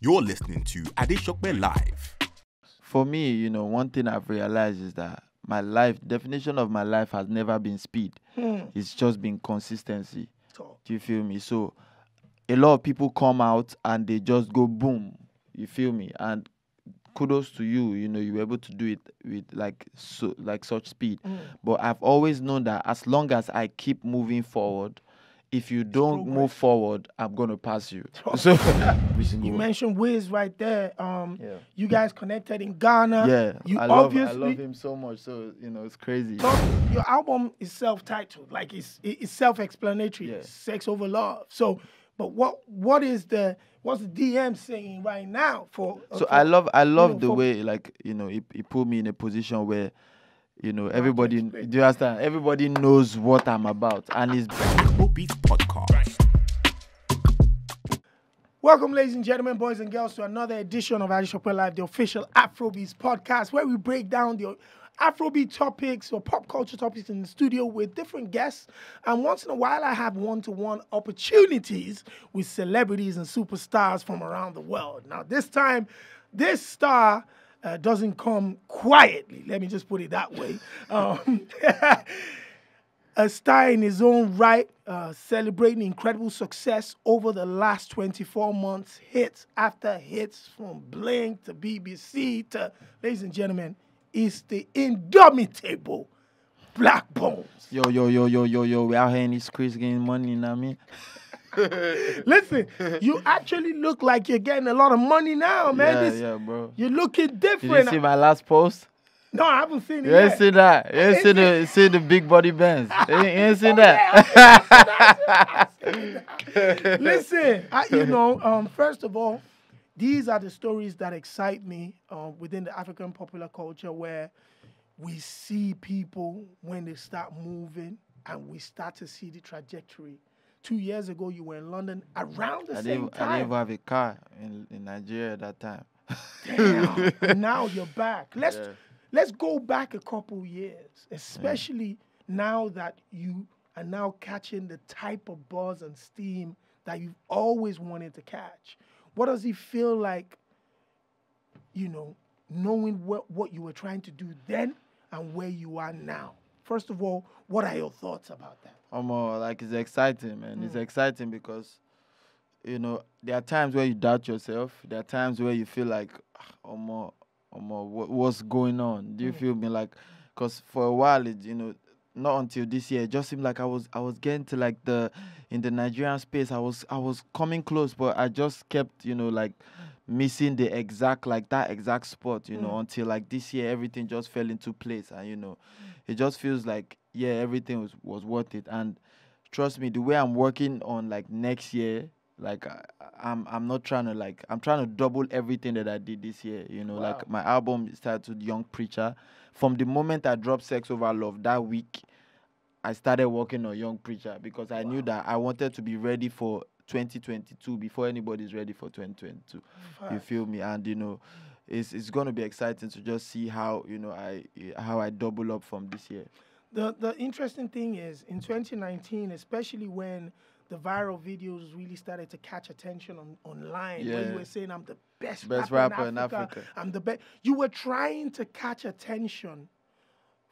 You're listening to Adeshokbe Live. For me, one thing I've realized is that my life, definition of my life has never been speed. It's just been consistency. Do you feel me? So a lot of people come out and they just go boom. You feel me? And kudos to you, you were able to do it with such speed. But I've always known that as long as I keep moving forward, if you don't move forward, I'm gonna pass you. So you mentioned Wiz right there. You guys connected in Ghana. Yeah, I love him so much. So it's crazy. So your album is self-titled, like it's self-explanatory. Yeah. Sex over love. So, but what's the DM saying right now for? So I love the way it put me in a position where everybody, do you understand? Everybody knows what I'm about, and it's Afrobeats Podcast. Welcome, ladies and gentlemen, boys and girls, to another edition of Adeshokbe Live, the official Afrobeats podcast, where we break down the Afrobeat topics or pop culture topics in the studio with different guests. And once in a while, I have one-to-one opportunities with celebrities and superstars from around the world. Now, this time, this star doesn't come quietly. Let me just put it that way. A star in his own right, celebrating incredible success over the last 24 months, hits after hits from Blink to BBC to, ladies and gentlemen, is the indomitable Blaqbonez. Yo, we out here in these streets getting money, you know what I mean? Listen, you actually look like you're getting a lot of money now, man. Yeah, bro. You're looking different. Did you see my last post? No, I haven't seen it You yet. ain't seen that. You ain't see the big body bands. You ain't seen that. Listen, first of all, these are the stories that excite me within the African popular culture, where we see people when they start moving and we start to see the trajectory. 2 years ago, you were in London around the same time. I didn't even have a car in Nigeria at that time. Damn. And now you're back. Let's go back a couple years, especially now that you are now catching the type of buzz and steam that you've always wanted to catch. What does it feel like, knowing what you were trying to do then and where you are now? First of all, what are your thoughts about that? It's exciting, man. It's exciting because, there are times where you doubt yourself. There are times where you feel like, what's going on? Do you feel me? Like, because for a while, not until this year, it just seemed like I was getting to in the Nigerian space. I was coming close, but I just kept, missing the exact spot, until this year everything just fell into place, and it just feels like everything was worth it. And trust me, the way I'm working on next year, I'm not trying to I'm trying to double everything that I did this year. Wow. My album started Young Preacher. From the moment I dropped Sex Over Love that week, I started working on Young Preacher because I knew that I wanted to be ready for 2022 before anybody's ready for 2022. You feel me? And it's gonna be exciting to just see how I double up from this year. The interesting thing is, in 2019, especially when the viral videos really started to catch attention online, where you were saying, I'm the best rapper in Africa. I'm the best. You were trying to catch attention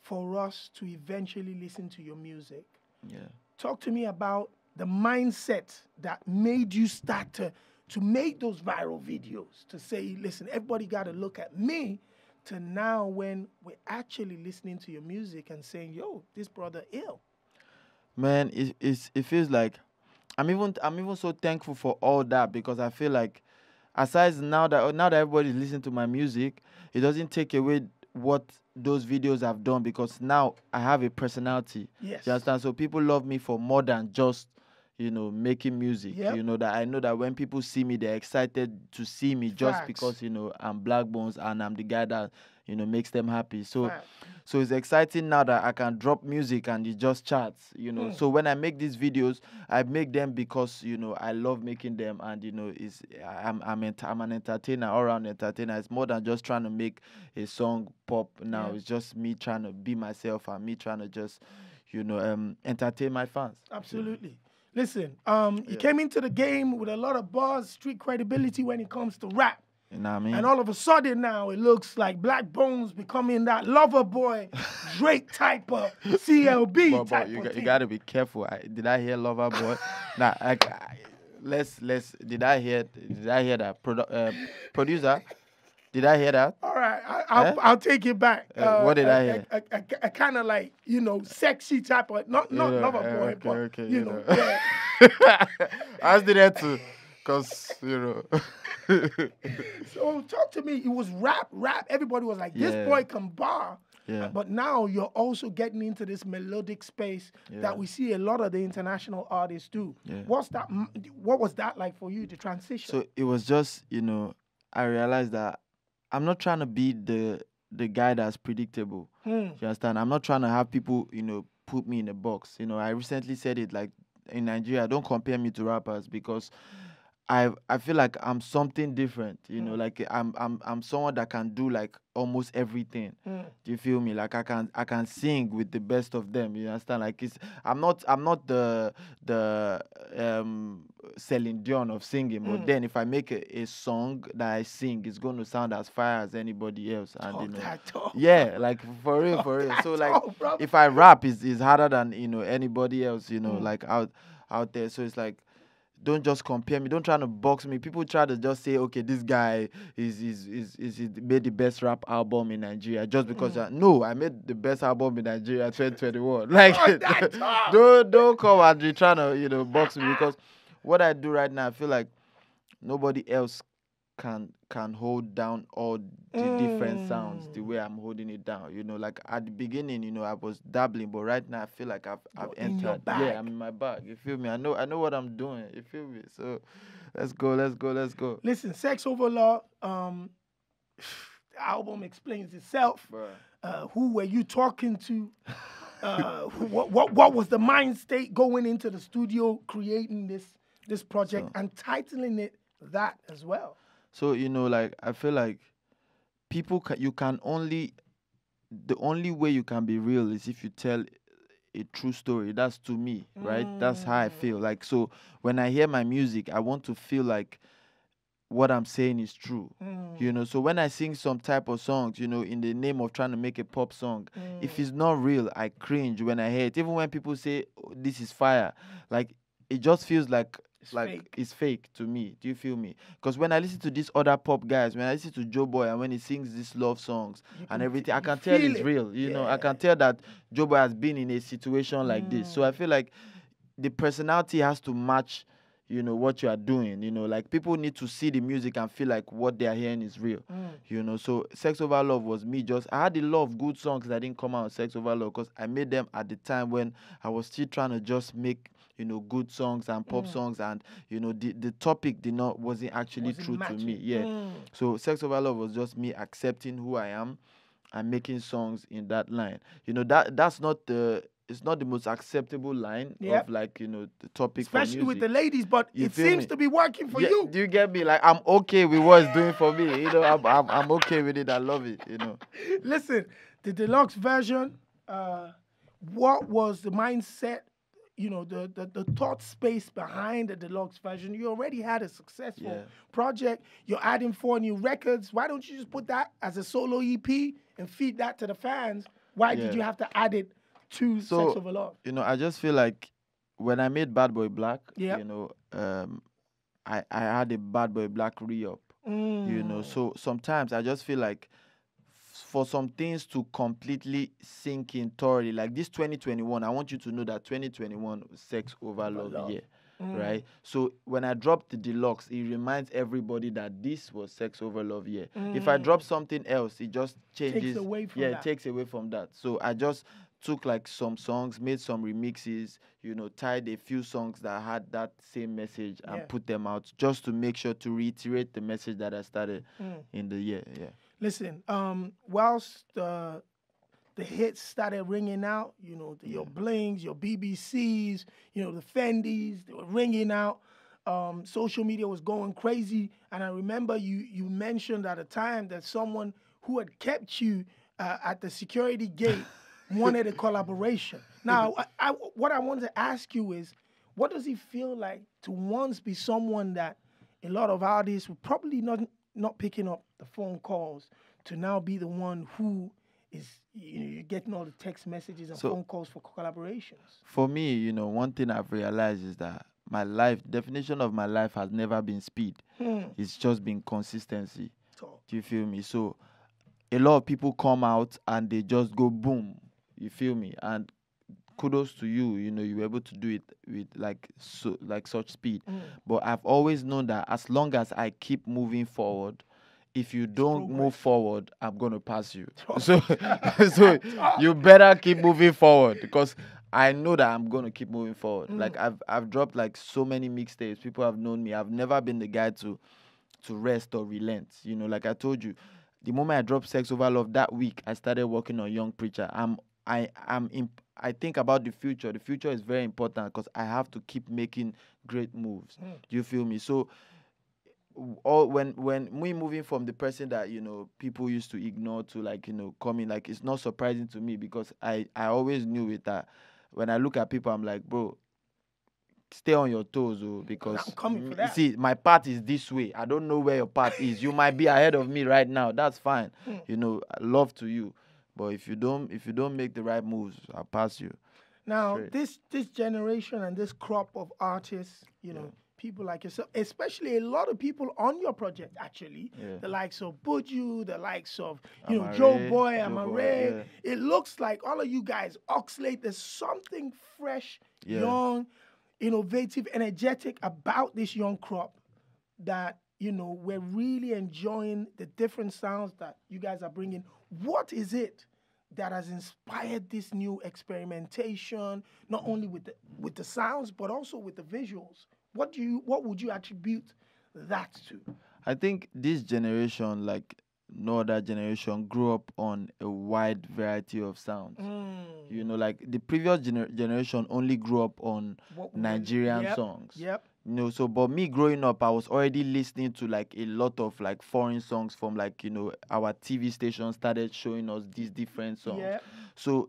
for us to eventually listen to your music. Yeah. Talk to me about the mindset that made you start to make those viral videos, to say, listen, everybody got to look at me, to now when we're actually listening to your music and saying, yo, this brother ill. Man, it feels like I'm even so thankful for all that, because I feel like aside now that everybody's listening to my music, it doesn't take away what those videos have done, because now I have a personality. Yes. You understand? So people love me for more than just making music. Yep. That I know that when people see me, they're excited to see me just Facts. because I'm Blaqbonez and I'm the guy that makes them happy. So Facts. so it's exciting now that I can drop music and it just charts. So when I make these videos, I make them because I love making them, and I'm an entertainer, all around entertainer. It's more than just trying to make a song pop now. Yeah. It's just me trying to be myself and me trying to just entertain my fans. Absolutely. Listen, you came into the game with a lot of buzz, street credibility when it comes to rap. You know what I mean? And all of a sudden now it looks like Blaqbonez becoming that lover boy, Drake type of CLB but type you, of you thing. gotta be careful. Did I hear LOVERBOY? Nah, let's. Did I hear that producer? Did I hear that? All right, I'll take it back. What did I hear? A kind of like, sexy type of, not lover boy, but, okay, yeah. I did that too, because, So talk to me. It was rap. Everybody was like, this boy can bar. Yeah. But now you're also getting into this melodic space that we see a lot of the international artists do. Yeah. What was that like for you, the transition? So it was just, I realized that I'm not trying to be the guy that's predictable. You understand? I'm not trying to have people, put me in a box. I recently said it, like, in Nigeria, don't compare me to rappers, because I feel like I'm something different, like I'm someone that can do like almost everything. Do you feel me? Like I can sing with the best of them. You understand? Like I'm not the Celine Dion of singing, but then if I make a song that I sing, it's going to sound as fire as anybody else. And yeah, like for real. So like if I rap, it's harder than anybody else. Like out there. So it's like, don't just compare me. Don't try to box me. People try to just say, okay, this guy is made the best rap album in Nigeria just because no, I made the best album in Nigeria 2021. Like don't come and be trying to box me, because what I do right now, I feel like nobody else can hold down all the different sounds the way I'm holding it down. Like at the beginning, I was dabbling, but right now I feel like I've entered. Yeah, I'm in my bag. You feel me? I know what I'm doing. You feel me? So let's go. Listen, Sex Over Law, the album explains itself. Who were you talking to? What was the mind state going into the studio creating this project and titling it that as well? So, like, I feel like people, the only way you can be real is if you tell a true story. That's to me, right? That's how I feel. Like, so when I hear my music, I want to feel like what I'm saying is true. So when I sing some type of songs, in the name of trying to make a pop song, if it's not real, I cringe when I hear it. Even when people say, oh, this is fire, like, it just feels like it's fake to me. Do you feel me? Because when I listen to these other pop guys, when I listen to Joe Boy and when he sings these love songs and everything, I can tell it's real. I can tell that Joe Boy has been in a situation like this. So I feel like the personality has to match, what you are doing. Like people need to see the music and feel like what they are hearing is real. So Sex Over Love was me I had a lot of good songs that didn't come out of Sex Over Love because I made them at the time when I was still trying to just make good songs and pop songs, and the topic wasn't actually true matching to me. Yeah. So Sex Over Love was just me accepting who I am and making songs in that line. That's not it's not the most acceptable line of like, the topic, especially with the ladies, but it seems to be working for you. Do you get me? Like, I'm okay with what it's doing for me. I'm okay with it. I love it, Listen, the deluxe version, what was the mindset, the thought space behind the deluxe version? You already had a successful project. You're adding 4 new records. Why don't you just put that as a solo EP and feed that to the fans? Why did you have to add it to Sex Over Love? I just feel like when I made Bad Boy Black, I had a Bad Boy Black re-up. So sometimes I just feel like for some things to completely sink in thoroughly, like this 2021, I want you to know that 2021 was Sex Over Love year, right? So when I dropped the deluxe, it reminds everybody that this was Sex Over Love year. If I drop something else, it just changes. Takes away from it takes away from that. So I just took like some songs, made some remixes, tied a few songs that had that same message and put them out just to make sure to reiterate the message that I started in the year. Yeah. Listen, whilst the hits started ringing out, your Blings, your BBCs, the Fendis, they were ringing out. Social media was going crazy. And I remember you mentioned at a time that someone who had kept you at the security gate wanted a collaboration. Now, what I want to ask you is, What does it feel like to once be someone that a lot of artists would probably not picking up the phone calls, to now be the one who is, you're getting all the text messages and phone calls for collaborations? For me, one thing I've realized is that my definition of my life has never been speed. It's just been consistency. Do you feel me? So a lot of people come out and they just go boom. You feel me? And kudos to you. You were able to do it with such speed. But I've always known that as long as I keep moving forward, if you don't move forward, I'm gonna pass you. So you better keep moving forward, because I know that I'm gonna keep moving forward. Like I've dropped like so many mixtapes. People have known me. I've never been the guy to rest or relent. Like I told you, the moment I dropped Sex Over Love, that week I started working on Young Preacher. I think about the future. The future is very important because I have to keep making great moves. Do you feel me? So when we moving from the person that people used to ignore to coming, like, it's not surprising to me, because I always knew it, that when I look at people, I'm like, bro, stay on your toes, because I'm coming for that. See, my path is this way. I don't know where your path is. You might be ahead of me right now. That's fine. Love to you. But if you don't make the right moves, I'll pass you. Now, straight. this generation and this crop of artists, people like yourself, especially a lot of people on your project, actually, the likes of Buju, the likes of, Joe Boy, Amare. It looks like all of you guys, Oxlade, there's something fresh, young, innovative, energetic about this young crop that, we're really enjoying the different sounds that you guys are bringing. What is it that has inspired this new experimentation, not only with the sounds, but also with the visuals? What would you attribute that to? I think this generation, like no other generation, grew up on a wide variety of sounds. Like the previous generation only grew up on Nigerian songs. So but me growing up, I was already listening to like a lot of like foreign songs from like our TV station started showing us these different songs. So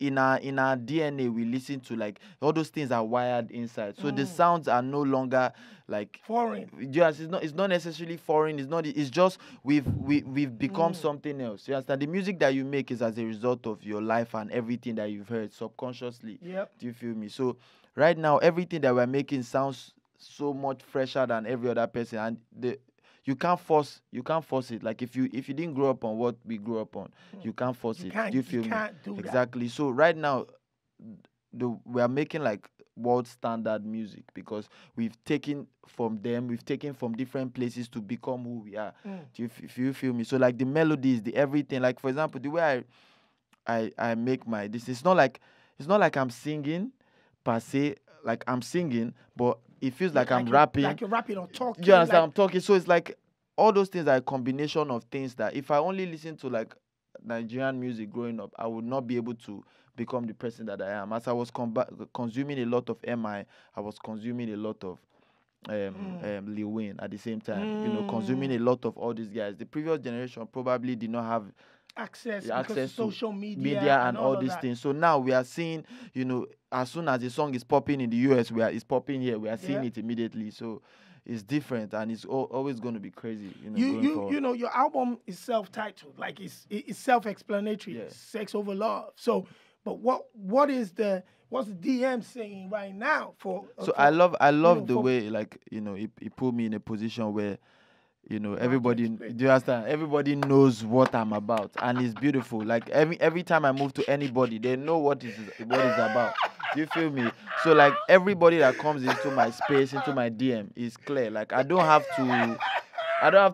in our DNA, we listen to like all those things are wired inside. So the sounds are no longer like foreign. Yes, it's not necessarily foreign. It's just we've become something else. You understand? The music that you make is as a result of your life and everything that you've heard subconsciously. Do you feel me? So right now, everything that we're making sounds so much fresher than every other person, and you can't force it. Like if you didn't grow up on what we grew up on, you can't force it. Do you feel me? Can't do exactly. So right now, we are making like world standard music because we've taken from different places to become who we are. If you feel me? So like the melodies, the everything. Like for example, the way I make this, it's not like I'm singing per se. Like I'm singing, but it feels like I'm rapping. Like you're rapping or talking. Do you understand? I'm talking. So it's like all those things are a combination of things that if I only listen to like Nigerian music growing up, I would not be able to become the person that I am. As I was consuming a lot of MI, I was consuming a lot of Lil Wayne at the same time. Consuming a lot of all these guys. The previous generation probably did not have access to social media and all these things. So now we are seeing, as soon as the song is popping in the US, it's popping here. We are seeing it immediately. So it's different, and it's always going to be crazy. Your album is self-titled, like it's self-explanatory. Sex Over Love. So, but what's the DM saying right now for? So I love the way it put me in a position where. Everybody, do you understand? Everybody knows what I'm about, and it's beautiful. Like every time I move to anybody, they know what it's about. Do you feel me? So like everybody that comes into my space, into my DM, is clear. Like I don't have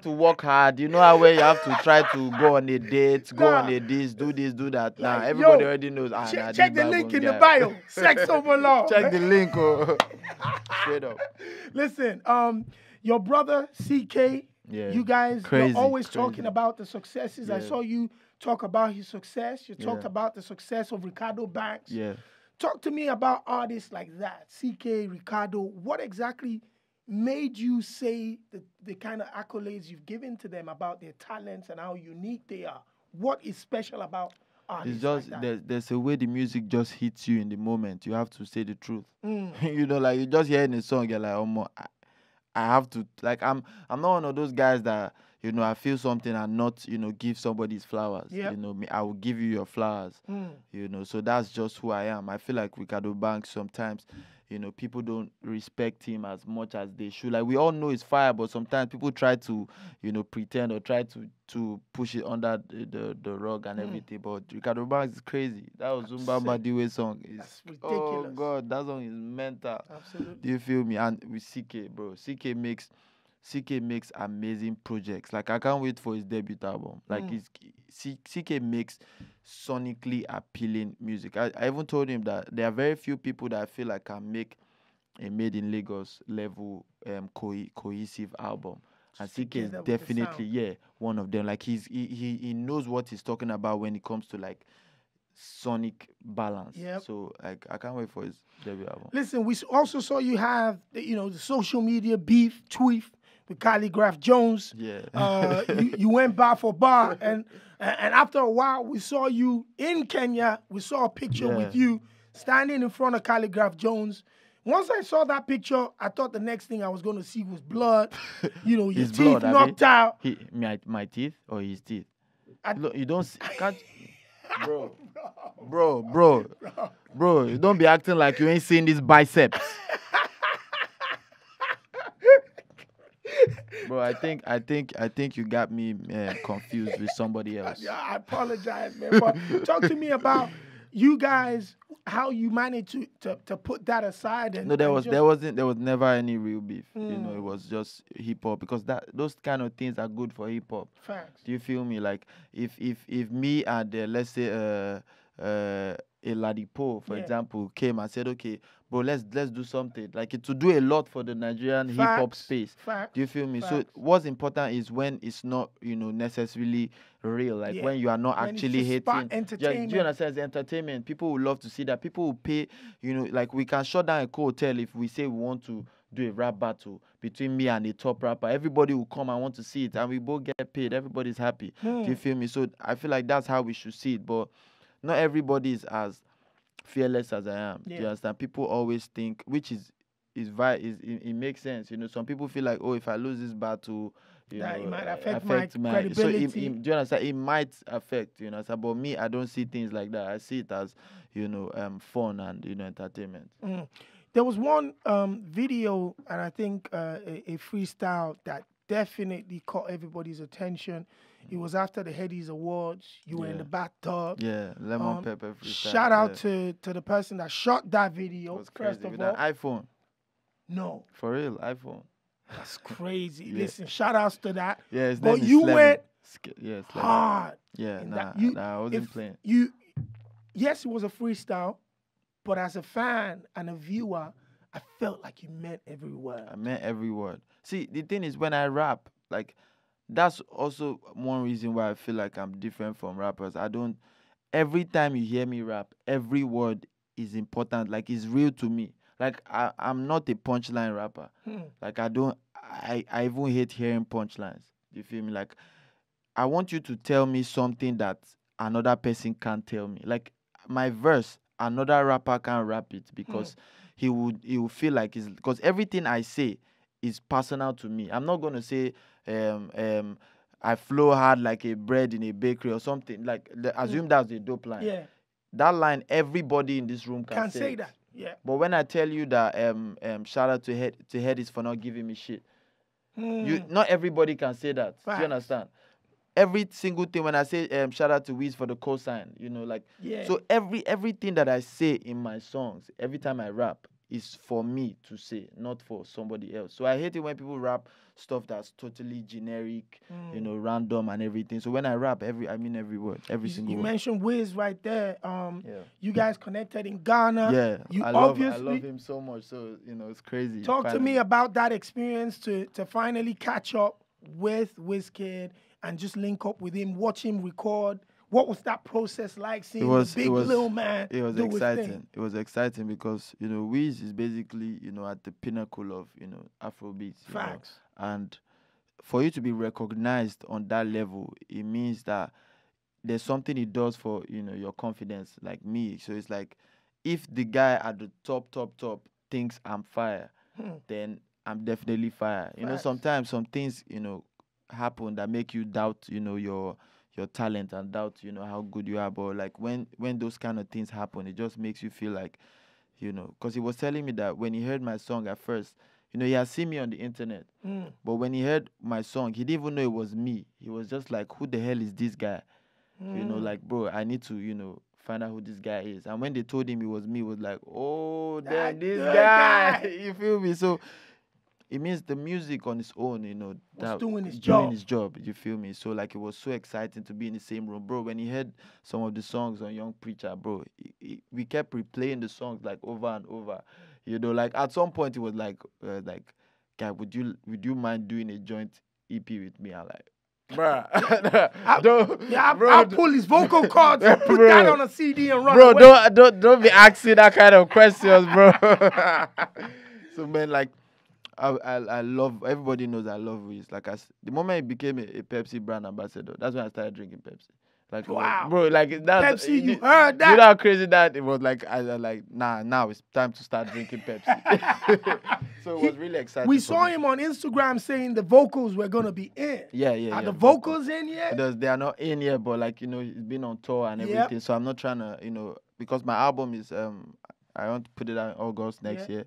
to work hard. You know how where you have to try to go on a date, go on a this, do that. Nah, everybody already knows. Check the link in the bio. Sex Over Love. Check the link. Straight up. Listen, your brother CK. You guys are always talking about the successes. I saw you talk about his success. You talked about the success of Reekado Banks. Talk to me about artists like that, CK, Reekado. What exactly made you say the kind of accolades you've given to them about their talents and how unique they are? What is special about artists It's just like that. there's a way the music just hits you in the moment. You have to say the truth. Mm. You know, like you just hearing a song, you're like, oh, I have to like I'm not one of those guys that I feel something and not give somebody his flowers. Yep. Me, I will give you your flowers. So that's just who I am. I feel like Reekado Banks sometimes people don't respect him as much as they should. Like we all know it's fire, but sometimes people try to pretend or try to push it under the rug and everything. But Reekado Banks is crazy. That was Zumba Madiwe song. That's Oh ridiculous. God, that song is mental. Absolutely. Do you feel me? And with CK, bro, CK makes amazing projects. Like I can't wait for his debut album. Like CK makes sonically appealing music. I even told him that there are very few people that I feel like can make a made in Lagos level cohesive album. And CK is Together with the definitely sound. one of them. Like he knows what he's talking about when it comes to like sonic balance. Yep. So like I can't wait for his debut album. Listen, we also saw you have the social media beef, tweet with Calligraph Jones. Yeah. You went bar for bar, and after a while, we saw you in Kenya. We saw a picture Yeah. with you standing in front of Calligraph Jones. Once I saw that picture, I thought the next thing I was going to see was blood. Your His teeth blood, knocked out. My teeth or his teeth? I- Look, you don't see, can't, bro, you don't be acting like you ain't seen these biceps. Bro, I think you got me confused with somebody else. Yeah, I apologize, man. But talk to me about you guys, how you managed to put that aside. And No, there and was never any real beef. It was just hip hop because those kind of things are good for hip hop. Facts. Do you feel me? Like if me and let's say Eladipo, for Yeah. example, came and said, okay, bro, let's do something. Like it to do a lot for the Nigerian hip hop Facts. space. Facts. Do you feel me? So Facts. what's important is when it's not, necessarily real. Like Yeah. when you are not When it's actually just spot hating. Do entertainment. you understand? It's entertainment. People will love to see that. People will pay. Like we can shut down a hotel if we say we want to do a rap battle between me and a top rapper. Everybody will come and want to see it, and we both get paid. Everybody's happy. Do you feel me? So I feel like that's how we should see it. But not everybody is as fearless as I am. Do Yeah. you understand? People always think, which it makes sense. Some people feel like, oh, if I lose this battle, That it might affect my credibility. So do you understand? It might affect. But me, I don't see things like that. I see it as fun and entertainment. There was one video, and I think a freestyle that definitely caught everybody's attention. It was after the Headies Awards. You were in the bathtub. Yeah, lemon pepper freestyle. Shout out to the person that shot that video. It was crazy. First of With all, an iPhone. no, For real, iPhone. that's crazy. Yeah. Listen, shout outs to that. Yeah, his But name is you Slemmy. went Slemmy. hard. Yeah, in nah, that. You- I wasn't if playing. Yes, it was a freestyle, but as a fan and a viewer, I felt like you meant every word. I meant every word. See, the thing is, when I rap, like, that's also one reason why I feel like I'm different from rappers. Every time you hear me rap, every word is important. Like, it's real to me. Like, I'm not a punchline rapper. Like, I even hate hearing punchlines. You feel me? Like, I want you to tell me something that another person can't tell me. Like, my verse, another rapper can't rap it because he will feel like it's because everything I say is personal to me. I'm not gonna say I flow hard like a bread in a bakery or something. Like assume that's a dope line. Yeah, That line everybody in this room can say it. that. Yeah. But when I tell you that shout out to Headies for not giving me shit. Not everybody can say that. Do Facts. you understand? Every single thing when I say shout out to Wiz for the cosign, Yeah. so everything that I say in my songs, every time I rap, is for me to say, not for somebody else. So I hate it when people rap stuff that's totally generic, random and everything. So when I rap, I mean every word, every single You word. mentioned Wiz right there. Yeah. You guys connected in Ghana. Yeah, You I love obviously him so much. So it's crazy. talk to Finally. me about that experience to finally catch up with Wizkid and just link up with him, watch him record. What was that process like? Seeing the big little man It was do his exciting. thing? It was exciting because Wiz is basically at the pinnacle of Afrobeats. you know. Facts. And for you to be recognized on that level, it means that there's something it does for your confidence, like me. So it's like if the guy at the top thinks I'm fire, then I'm definitely fire. Facts. Sometimes some things happen that make you doubt your talent and doubt how good you are. But like when those kind of things happen, it just makes you feel like because he was telling me that when he heard my song at first, he had seen me on the internet, but when he heard my song, he didn't even know it was me. He was just like, who the hell is this guy? Like, bro, I need to find out who this guy is. And when they told him it was me, he was like, oh, damn, this guy. You feel me? So it means the music on its own, Was doing his job. You feel me? So like it was so exciting to be in the same room, bro. When he heard some of the songs on Young Preacher, bro, we kept replaying the songs like over and over. Like at some point it was like, guy, would you mind doing a joint EP with me? I'm like, bruh, I'll pull his vocal cords and put that on a CD and run bro, away. don't be asking that kind of questions, bro. So man, like, I love, everybody knows I love Wiz. Like the moment he became a Pepsi brand ambassador, that's when I started drinking Pepsi. Like, wow, bro, like that's Pepsi, you heard that? You know how crazy that it was. Like I like, now it's time to start drinking Pepsi. So it was really exciting. We saw him on Instagram saying the vocals were gonna be in. Yeah. Are the vocals in yet? They are not in yet, but like he's been on tour and everything. So I'm not trying to because my album is I want to put it out in August next year.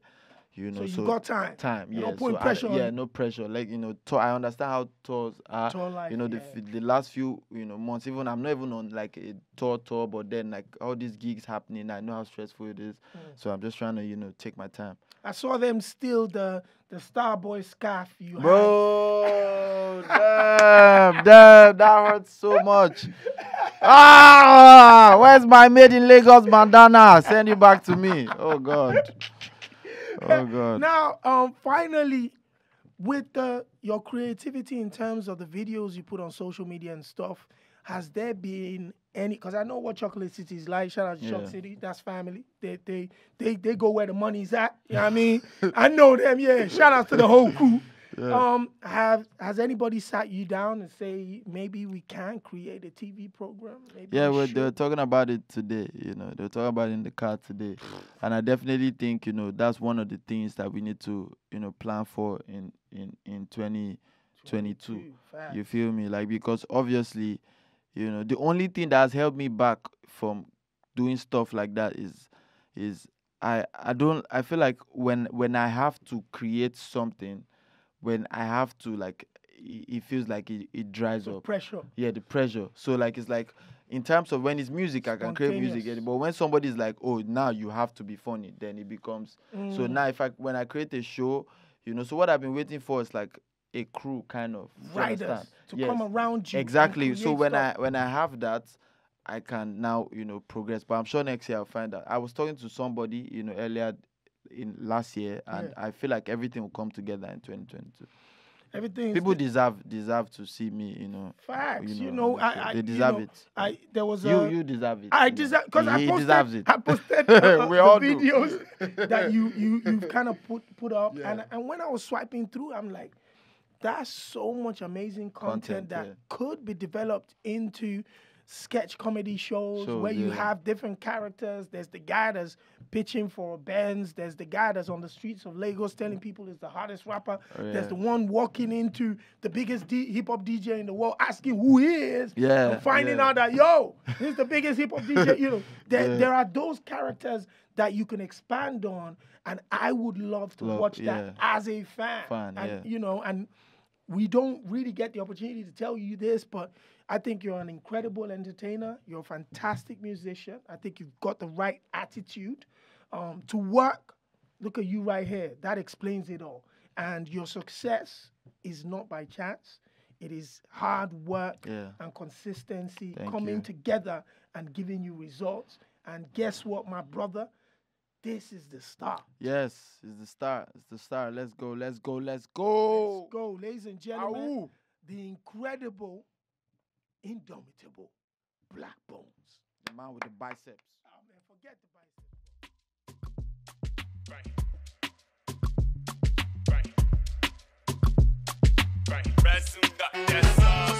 So you got time. Yeah. Not putting pressure on. No pressure. Like tour, I understand how tours are. Tour life, the last few months. Even I'm not even on like a tour, but then like all these gigs happening, I know how stressful it is. So I'm just trying to take my time. I saw them steal the Starboy scarf you Bro, damn, that hurts so much. Where's my made in Lagos bandana? Send it back to me. Oh God. Oh God. Now, finally, with your creativity in terms of the videos you put on social media and stuff, has there been any? Because I know what Chocolate City is like. Shout out to Chocolate City. That's family. They go where the money's at. You know what I mean? I know them. Yeah. Shout out to the whole crew. Yeah. Has anybody sat you down and say maybe we can create a TV program? Maybe they were talking about it today. They were talking about it in the car today, and I definitely think that's one of the things that we need to plan for in 2022. You feel me? Like, because obviously, the only thing that has held me back from doing stuff like that is I feel like when I have to create something, when I have to, like, it feels like it dries up. Pressure. Yeah, the pressure. So like it's like in terms of when it's music, I can create music. But when somebody's like, oh, now you have to be funny, then it becomes so now when I create a show, so what I've been waiting for is like a crew kind of writers to come around you. Exactly. So when I have that, I can now progress. But I'm sure next year I'll find out. I was talking to somebody earlier in last year, and I feel like everything will come together in 2022. People deserve to see me, Facts, they deserve it. There was you deserve it. I deserve, because he deserves it. I posted we all the videos that you've kind of put up, and when I was swiping through, I'm like, that's so much amazing content that could be developed into sketch comedy shows where you have different characters. There's the guy that's pitching for a Benz. There's the guy that's on the streets of Lagos telling people he's the hottest rapper. There's the one walking into the biggest hip-hop DJ in the world asking who he is and finding out that, he's the biggest hip-hop DJ. There are those characters that you can expand on, and I would love to watch that as a fan. And we don't really get the opportunity to tell you this, but I think you're an incredible entertainer. You're a fantastic musician. I think you've got the right attitude to work. Look at you right here. That explains it all. And your success is not by chance. It is hard work and consistency coming together and giving you results. And guess what, my brother? This is the start. Yes, it's the start. It's the start. Let's go. Let's go, ladies and gentlemen. Ow. The incredible, indomitable Blaqbonez. The man with the biceps. Oh man, forget the biceps. Right. Resume got that song.